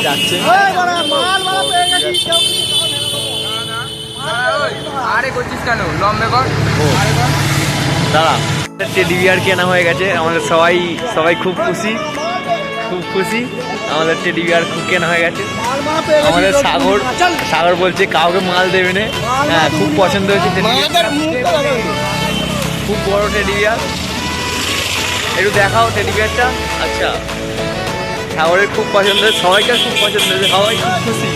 যাচ্ছে আরে করছিস কেন লম্বে কর দাঁড়া। টেডি বিয়ার কেনা হয়ে গেছে, আমাদের সবাই খুব খুশি। আমাদের টেডি বিয়ার খুব কেনা হয়ে গেছে। আমাদের সাগর বলছে কাউকে মাল দেবে না। হ্যাঁ, খুব পছন্দ হয়েছে খুব বড় টেডি বিয়ার। একটু দেখাও টেডি বিয়ারটা। আচ্ছা, সাগরের খুব পছন্দ হয়েছে, সবাইকার খুব পছন্দ হয়েছে, সবাই খুব খুশি।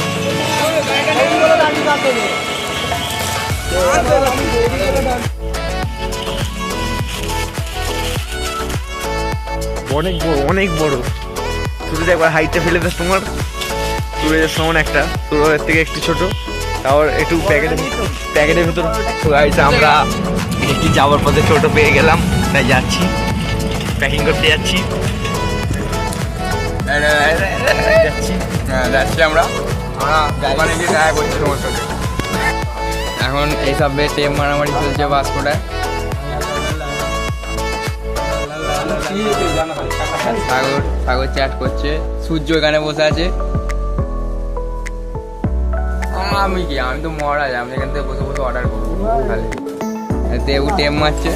অনেক বড়। শুধু একবার হাইটটা ফেলে দেশ তোমার সুরেজের সমান একটা, সুরের থেকে একটু ছোট, তারপর একটু প্যাকেটের ভেতর। আমরা একটি যাওয়ার পথে ছোট পেয়ে গেলাম, তাই যাচ্ছি, প্যাকিং করতে যাচ্ছি। আমরা ওখানে গিয়ে দেখা করছি তোমার সাথে। এখন এইসব টেম মারামারি চলছে বাসকোটায়। সাগর চ্যাট করছে, সূর্য এখানে বসে আছে। আমি তো মহারাজ, আমি এখান থেকে বসে অর্ডার করবো খালি। দেবু টেম মারছে।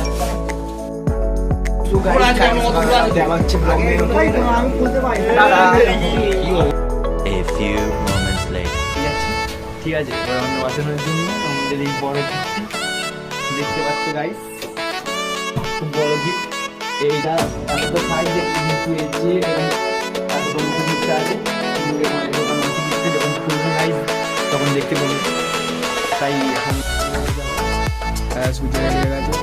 ঠিক আছে, বাঁচানোর জন্য আমাদের এই বড় গিফটটি দেখতে পাচ্ছি গাইস, খুব বড় গিফট। এইটা এতটা সাইজ কিন্তু এসে এতটা মুখে গিফট আছে, যখন খুলবে গাইস তখন দেখতে পাবো। তাই এখন সূর্য রেডি হয়ে গেছে,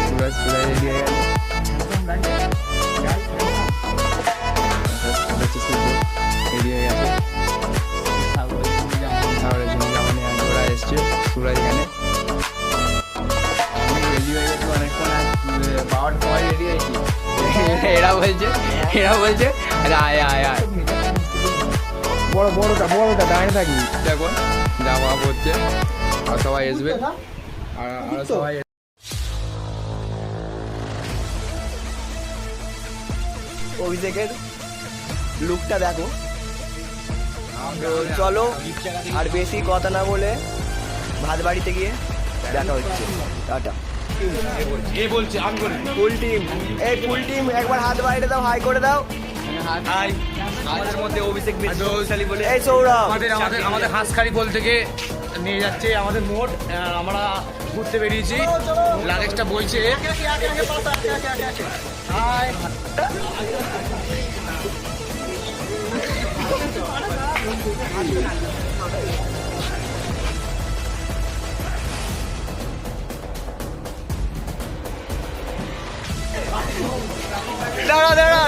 সুরাজ রেডি হয়ে গেছে। সূর্য রেডি হয়ে গেছে, সাগরের জন্য জামা নিয়ে ওরা এসছে। সুরাজ এখানে আমি রেডি হয়ে গেছি অনেকক্ষণ, 12টার সময় রেডি হয়েছি। এরা বলছে আয় বড়টা দাঁড়িয়ে থাকি। দেখুন জামা পড়ছে, আর সবাই আসবে, আর সবাই অভিষেকের লুকটা দেখো। চলো আর বেশি কথা না বলে ভাত বাড়িতে গিয়ে দেখা হচ্ছে। টাটা। ফুল টিম একবার হাত বাইরে দাও, হাই করে দাও। আমাদের মধ্যে অভিষেক বিশালী বলে এই সৌরভ আমাদের হাঁসখালি বল থেকে নিয়ে যাচ্ছে আমাদের মোট। আমরা ঘুরতে বেরিয়েছি, লাগেজটা বইছে।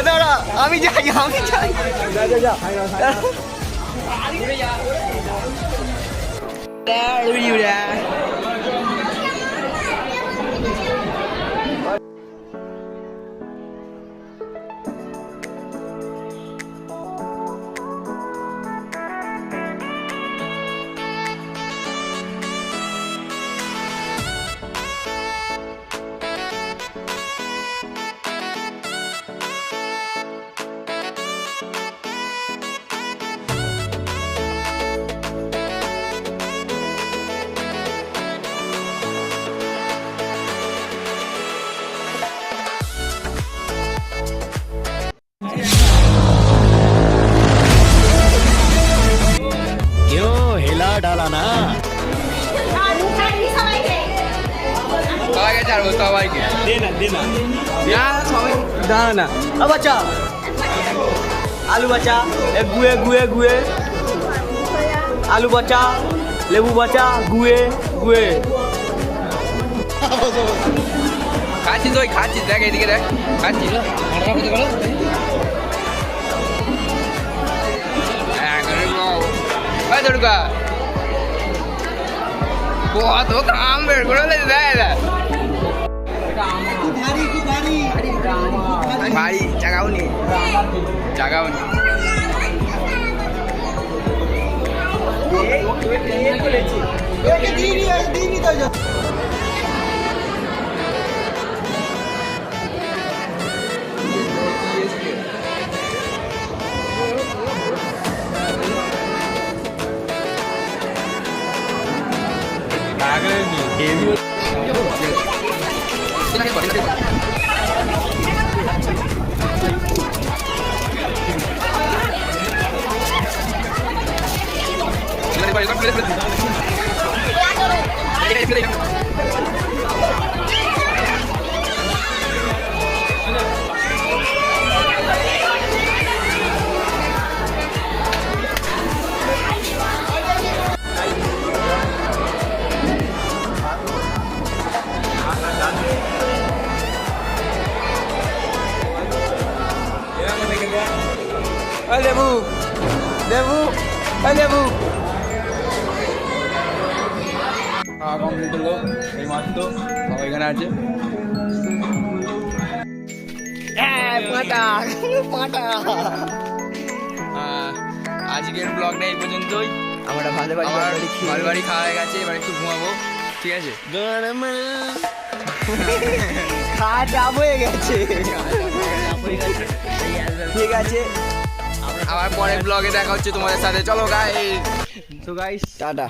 দাঁড়া আমি যাই ডালা না সবাইকে দাঁড়া বাচ্চা, আলু বাচ্চা, গুয়ে আলু বাচ্চা, লেবু বাচ্চা, গুয়ে খাচ্ছিস দেখ এদিকে দেখ, খাচ্ছিস দুর্গা কত কাম বের করে ভারী জাগাও নি লেবু লেবু লেবু কমপ্লিট হলো এই মাত্র সবাই এখানে আছে আজকের ব্লগটা এই পর্যন্তই আমরা ভালো বাড়ি আমার ভালো বাড়ি খাওয়া হয়ে গেছে এবার একটু ঘুমাবো ঠিক আছে খাওয়া চাপ হয়ে গেছে ঠিক আছে আবার পরের ব্লগে দেখা হচ্ছে তোমাদের সাথে চলো গাইস তো গাইস টাটা